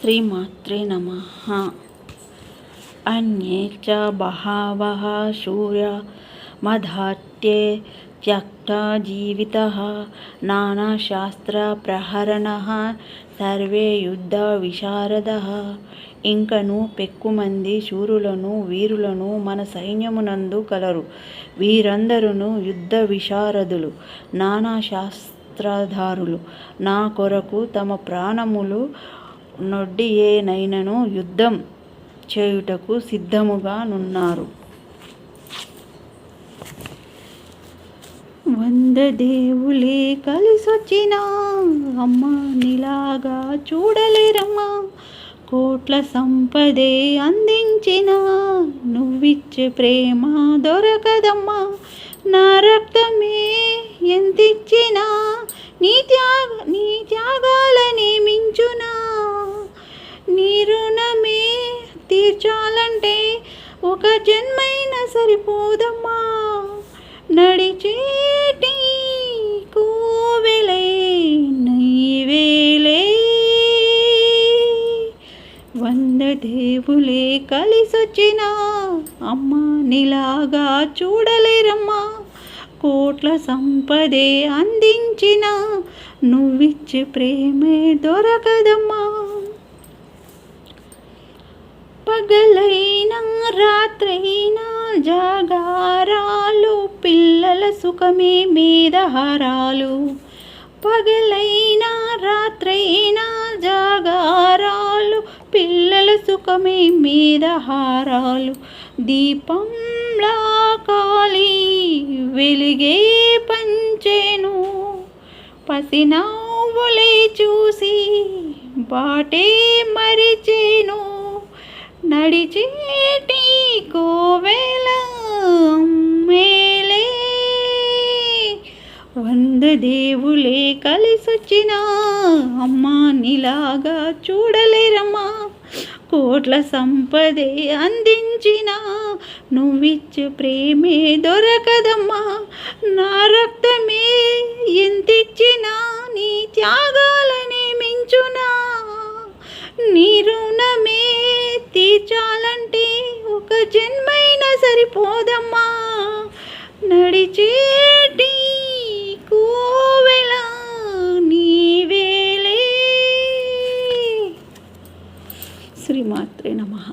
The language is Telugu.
శ్రీమాత్రే నమః. అన్యే చ బహవః శూరా మదాత్యే త్యక్తా జీవితః నానాశాస్త్ర ప్రహరణః సర్వే యుద్ధ విశారదః. ఇంకను పెక్కుమంది శూరులను వీరులను మన సైన్యమునందు కలరు. వీరందరును యుద్ధ విశారదులు, నానా శాస్త్రధారులు. నా కొరకు తమ ప్రాణములు నొడ్డియేనైనను యుద్ధం చేయుటకు సిద్ధముగా నున్నారు. 100 దేవులే కలిసొచ్చినా అమ్మ నీలాగా చూడలేరమ్మా. కోట్ల సంపదే అందించిన నువ్విచ్చే ప్రేమ దొరకదమ్మా. నా రక్తమే ఎంతిచ్చినా నీ త్యాగాలనే మించునా. నీ రుణమే తీర్చాలంటే ఒక జన్మైనా సరిపోదమ్మా. నడిచేటి కోవెలే నీవేలే. 100 దేవులే కలిసొచ్చినా అమ్మ నీలాగా చూడలేరమ్మా. కోట్ల సంపదే అందించిన నువ్విచ్చే ప్రేమే దొరకదమ్మా. పగలైనా రాత్రైనా జాగారాలు, పిల్లల సుఖమే మేదహారాలు. పగలైనా రాత్రైనా జాగారాలు, పిల్లల సుఖమే మేదహారాలు. దీపంలా కాలి వెలిగే పంచేను, పసినవ్వులే చూసి బాటే మరిచేను. నడిచేటి కోవెల మేలే. 100 దేవులే కలిసొచ్చినా అమ్మా నీలాగా చూడలేరమ్మా. కోట్ల సంపదే అందించిన నువ్విచ్చే ప్రేమే దొరకదమ్మా. నా రక్తమే ఎంతిచ్చినా నీ త్యాగాలనే మించునా. నీ రుణమే తీర్చాలంటే ఒక జన్మైనా సరిపోదమ్మా. నడిచేటి కోవెల నీవేలే. శ్రీమాత్రే నమః.